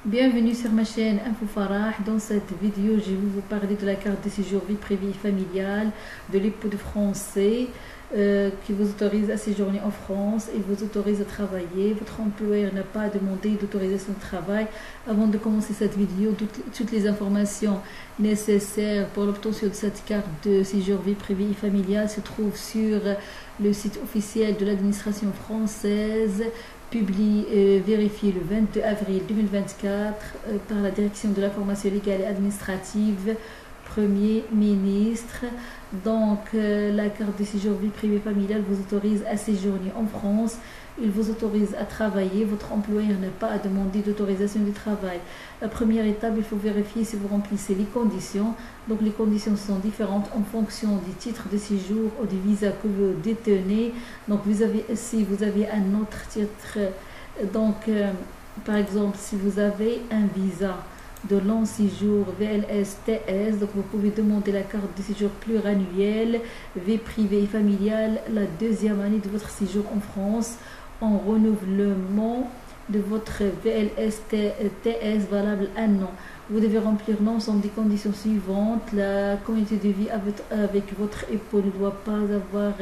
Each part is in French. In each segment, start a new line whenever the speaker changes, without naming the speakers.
Bienvenue sur ma chaîne Info Farah. Dans cette vidéo, je vais vous parler de la carte de séjour vie privée et familiale de l'époux de français qui vous autorise à séjourner en France et vous autorise à travailler. Votre employeur n'a pas demandé d'autorisation de travail. Avant de commencer cette vidéo, toutes les informations nécessaires pour l'obtention de cette carte de séjour vie privée et familiale se trouvent sur le site officiel de l'administration française, vérifié le 22 avril 2024 par la direction de l'information légale et administrative, Premier ministre. Donc, la carte de séjour vie privée familiale vous autorise à séjourner en France. Il vous autorise à travailler. Votre employeur n'a pas à demander d'autorisation de travail. La première étape, il faut vérifier si vous remplissez les conditions. Donc, les conditions sont différentes en fonction du titre de séjour ou du visa que vous détenez. Donc, si vous avez un autre titre, par exemple, si vous avez un visa de long séjour VLS-TS, donc vous pouvez demander la carte de séjour pluriannuelle, vie privée et familiale, la deuxième année de votre séjour en France, en renouvellement de votre VLS-TS valable un an. Vous devez remplir l'ensemble des conditions suivantes. La communauté de vie avec votre époux ne doit pas avoir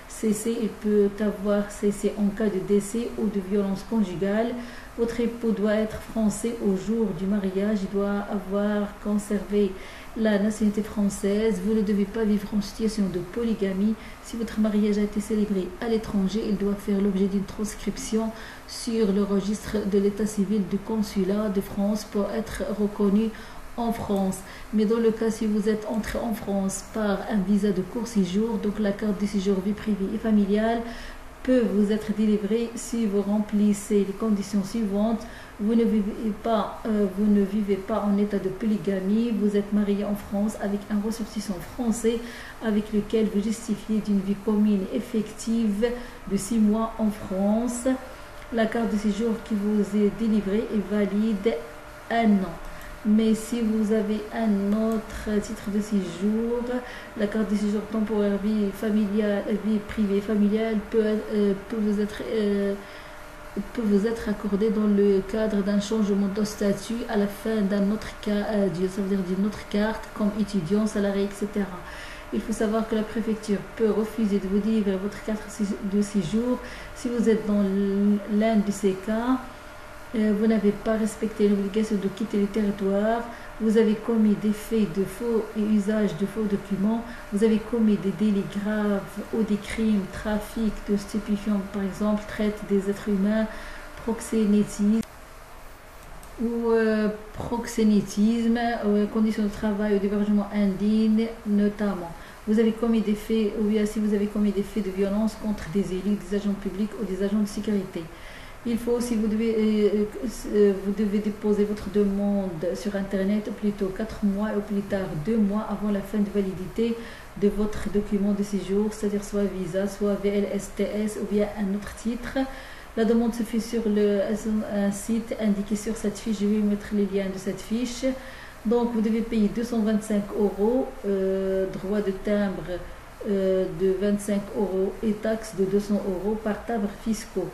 cessé. Il peut avoir cessé en cas de décès ou de violence conjugale. Votre époux doit être français au jour du mariage. Il doit avoir conservé la nationalité française. Vous ne devez pas vivre en situation de polygamie. Si votre mariage a été célébré à l'étranger, il doit faire l'objet d'une transcription sur le registre de l'état civil du consulat de France pour être reconnu en France. Mais dans le cas si vous êtes entré en France par un visa de court séjour, donc la carte de séjour vie privée et familiale peut vous être délivrée si vous remplissez les conditions suivantes. Vous ne vivez pas en état de polygamie. Vous êtes marié en France avec un ressortissant français avec lequel vous justifiez d'une vie commune effective de 6 mois en France. La carte de séjour qui vous est délivrée est valide un an. Mais si vous avez un autre titre de séjour, la carte de séjour temporaire vie privée familiale peut vous être accordée dans le cadre d'un changement de statut à la fin d'un autre d'une autre carte comme étudiant, salarié, etc. Il faut savoir que la préfecture peut refuser de vous délivrer votre carte de séjour si vous êtes dans l'un de ces cas. Vous n'avez pas respecté l'obligation de quitter le territoire, vous avez commis des faits de faux et usage de faux documents, vous avez commis des délits graves ou des crimes, trafic de stupéfiants par exemple, traite des êtres humains, proxénétisme, conditions de travail ou d'hébergement indigne notamment. Vous avez commis des faits, ou bien si vous avez commis des faits de violence contre des élus, des agents publics ou des agents de sécurité. Il faut aussi, vous devez déposer votre demande sur Internet au plus tôt 4 mois et au plus tard 2 mois avant la fin de validité de votre document de séjour, c'est-à-dire soit visa, soit VLSTS ou bien un autre titre. La demande se fait sur un site indiqué sur cette fiche. Je vais mettre les liens de cette fiche. Donc, vous devez payer 225 €, droit de timbre de 25 € et taxes de 200 € par timbre fiscaux.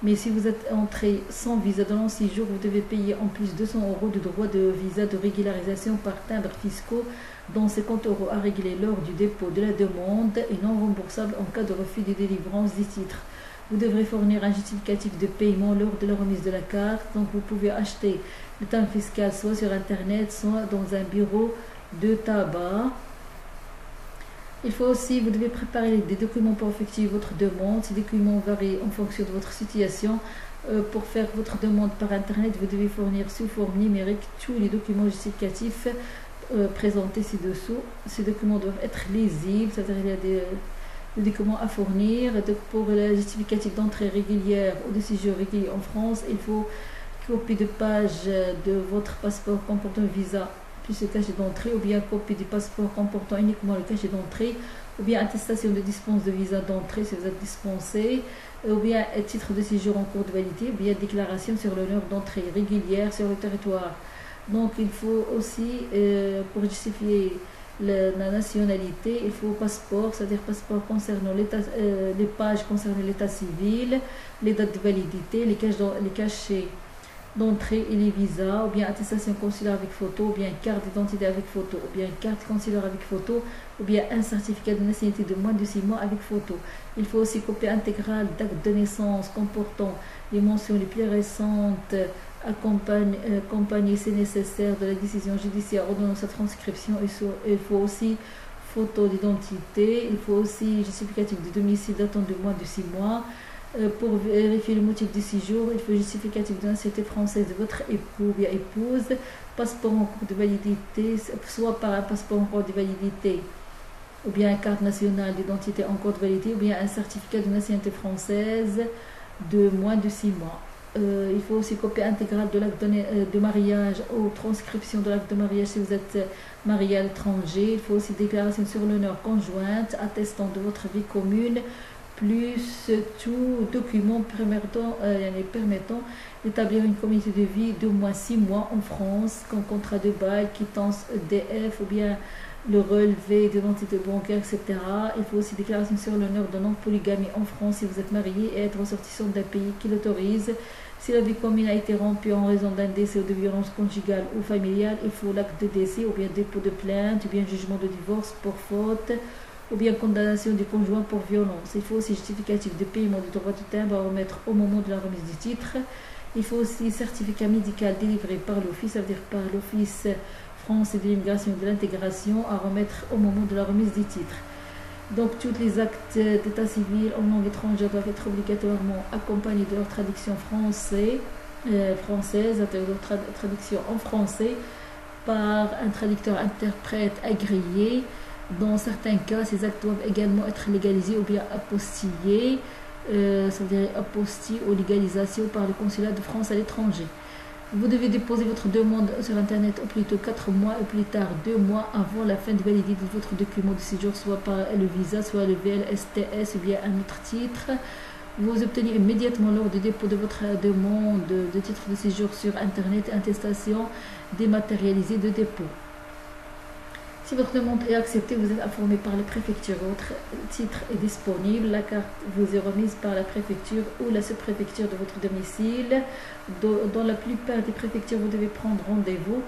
Mais si vous êtes entré sans visa de long séjour, vous devez payer en plus 200 € de droit de visa de régularisation par timbre fiscaux, dont 50 € à régler lors du dépôt de la demande et non remboursable en cas de refus de délivrance des titres. Vous devrez fournir un justificatif de paiement lors de la remise de la carte. Donc vous pouvez acheter le timbre fiscal soit sur Internet, soit dans un bureau de tabac. Il faut aussi, vous devez préparer des documents pour effectuer votre demande. Ces documents varient en fonction de votre situation. Pour faire votre demande par Internet, vous devez fournir sous forme numérique tous les documents justificatifs présentés ci-dessous. Ces documents doivent être lisibles, c'est-à-dire il y a des documents à fournir. Donc, pour le justificatif d'entrée régulière ou de séjour régulier en France, il faut copie de page de votre passeport comportant un visa plus le cachet d'entrée, ou bien copie du passeport comportant uniquement le cachet d'entrée, ou bien attestation de dispense de visa d'entrée si vous êtes dispensé, ou bien titre de séjour en cours de validité, ou bien déclaration sur l'honneur d'entrée régulière sur le territoire. Donc il faut aussi, pour justifier la nationalité, il faut passeport, c'est-à-dire passeport concernant les pages concernant l'état civil, les dates de validité, les cachets d'entrée et les visas, ou bien attestation consulaire avec photo, ou bien carte d'identité avec photo, ou bien carte consulaire avec photo, ou bien un certificat de nationalité de moins de 6 mois avec photo. Il faut aussi copie intégrale d'acte de naissance comportant les mentions les plus récentes, accompagner si nécessaire de la décision judiciaire ordonnant sa transcription. Il faut aussi photo d'identité, il faut aussi justificatif de domicile datant de moins de 6 mois. Pour vérifier le motif du séjour, il faut justificatif de nationalité française de votre époux ou bien épouse, passeport en cours de validité, soit par un passeport en cours de validité, ou bien une carte nationale d'identité en cours de validité, ou bien un certificat de nationalité française de moins de 6 mois. Il faut aussi copie intégrale de l'acte de mariage ou transcription de l'acte de mariage si vous êtes marié à l'étranger. Il faut aussi déclaration sur l'honneur conjointe attestant de votre vie commune, plus tout document permettant d'établir une communauté de vie d'au moins 6 mois en France, comme contrat de bail, quittance EDF ou bien le relevé d'identité bancaire, etc. Il faut aussi déclaration sur l'honneur de non-polygamie en France si vous êtes marié et être ressortissant d'un pays qui l'autorise. Si la vie commune a été rompue en raison d'un décès ou de violence conjugale ou familiale, il faut l'acte de décès ou bien dépôt de plainte ou bien jugement de divorce pour faute ou bien condamnation du conjoint pour violence. Il faut aussi justificatif de paiement du droit de timbre à remettre au moment de la remise du titre. Il faut aussi certificat médical délivré par l'office, ça veut dire par l'Office français de l'immigration et de l'intégration, à remettre au moment de la remise du titre. Donc, tous les actes d'état civil en langue étrangère doivent être obligatoirement accompagnés de leur traduction française, de leur traduction en français par un traducteur-interprète agréé. Dans certains cas, ces actes doivent également être légalisés ou bien apostillés, ça veut dire apostille ou légalisation par le consulat de France à l'étranger. Vous devez déposer votre demande sur Internet au plus tôt 4 mois et plus tard 2 mois avant la fin de validité de votre document de séjour, soit par le visa, soit le VLSTS ou bien un autre titre. Vous obtenez immédiatement lors du dépôt de votre demande de titre de séjour sur Internet une attestation dématérialisée de dépôt. Si votre demande est acceptée, vous êtes informé par la préfecture. Votre titre est disponible. La carte vous est remise par la préfecture ou la sous-préfecture de votre domicile. Dans la plupart des préfectures, vous devez prendre rendez-vous.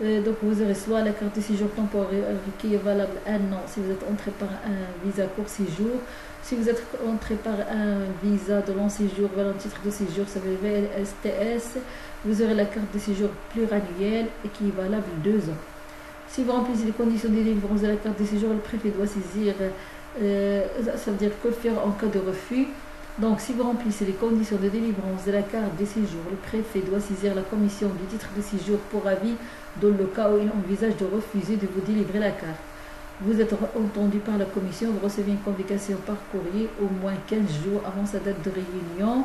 Donc, vous aurez soit la carte de séjour temporaire qui est valable 1 an si vous êtes entré par un visa court séjour. Si vous êtes entré par un visa de long séjour, voilà un titre de séjour, ça veut dire VLSTS, vous aurez la carte de séjour pluriannuelle et qui est valable 2 ans. Si vous remplissez les conditions de délivrance de la carte de séjour, le préfet doit saisir, ça veut dire que faire en cas de refus. Donc, si vous remplissez les conditions de délivrance de la carte de séjour, le préfet doit saisir la commission du titre de séjour pour avis dans le cas où il envisage de refuser de vous délivrer la carte. Vous êtes entendu par la commission, vous recevez une convocation par courrier au moins 15 jours avant sa date de réunion.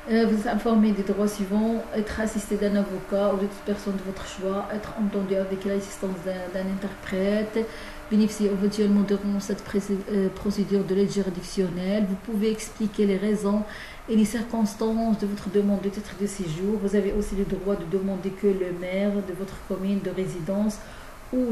Vous êtes informé des droits suivants: être assisté d'un avocat ou de toute personne de votre choix, être entendu avec l'assistance d'un interprète, bénéficier éventuellement durant cette procédure de l'aide juridictionnelle. Vous pouvez expliquer les raisons et les circonstances de votre demande de titre de séjour. Vous avez aussi le droit de demander que le maire de votre commune de résidence ou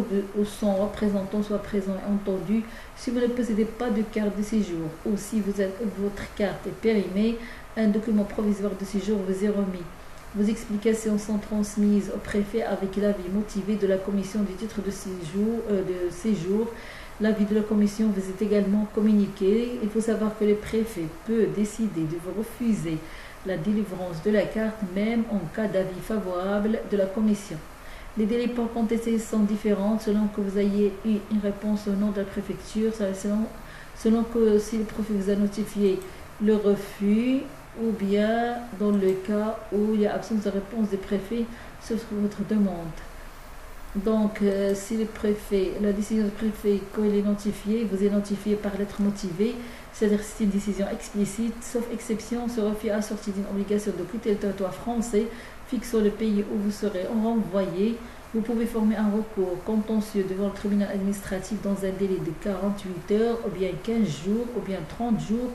son représentant soit présent et entendu si vous ne possédez pas de carte de séjour ou si votre carte est périmée. Un document provisoire de séjour vous est remis. Vos explications sont transmises au préfet avec l'avis motivé de la commission du titre de séjour. L'avis de la commission vous est également communiqué. Il faut savoir que le préfet peut décider de vous refuser la délivrance de la carte, même en cas d'avis favorable de la commission. Les délais pour contester sont différents selon que vous ayez eu une réponse au nom de la préfecture, selon que si le préfet vous a notifié le refus, ou bien dans le cas où il y a absence de réponse des préfets sur votre demande. Donc, si la décision du préfet, quand il est notifié, vous est notifié par lettre motivée, c'est-à-dire que c'est une décision explicite, sauf exception, ce refus assorti d'une obligation de quitter le territoire français, fixant le pays où vous serez renvoyé. Vous pouvez former un recours contentieux devant le tribunal administratif dans un délai de 48 heures, ou bien 15 jours, ou bien 30 jours,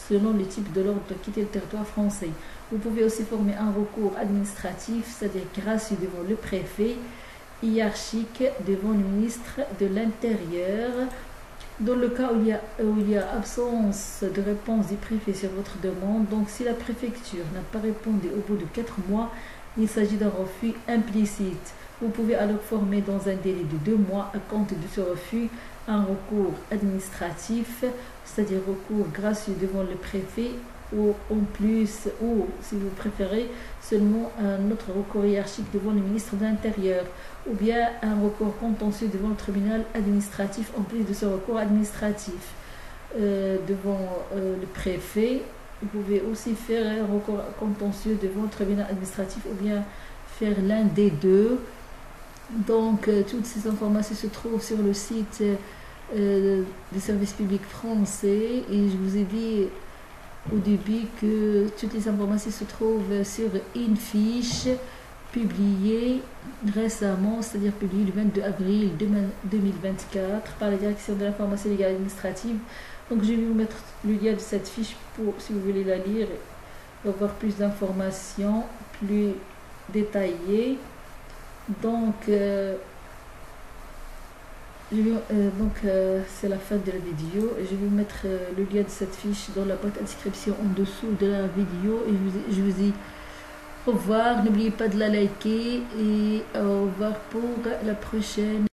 selon le type de l'ordre de quitter le territoire français. Vous pouvez aussi former un recours administratif, c'est-à-dire gracieux devant le préfet, hiérarchique devant le ministre de l'Intérieur, Dans le cas où il y a absence de réponse du préfet sur votre demande, donc si la préfecture n'a pas répondu au bout de 4 mois, il s'agit d'un refus implicite. Vous pouvez alors former dans un délai de 2 mois à compter de ce refus un recours administratif, c'est-à-dire recours gracieux devant le préfet, ou en plus, ou si vous préférez, seulement un autre recours hiérarchique devant le ministre de l'Intérieur, ou bien un recours contentieux devant le tribunal administratif en plus de ce recours administratif devant le préfet. Vous pouvez aussi faire un recours contentieux devant le tribunal administratif ou bien faire l'un des deux. Donc, toutes ces informations se trouvent sur le site du service public français et je vous ai dit au début que toutes les informations se trouvent sur une fiche publiée récemment, c'est-à-dire publiée le 22 avril 2024 par la direction de l'information légale administrative. Donc je vais vous mettre le lien de cette fiche pour, si vous voulez la lire et avoir plus d'informations plus détaillées. Donc, c'est la fin de la vidéo. Je vais vous mettre le lien de cette fiche dans la boîte d'inscription en dessous de la vidéo et je vous dis au revoir. N'oubliez pas de la liker et au revoir pour la prochaine.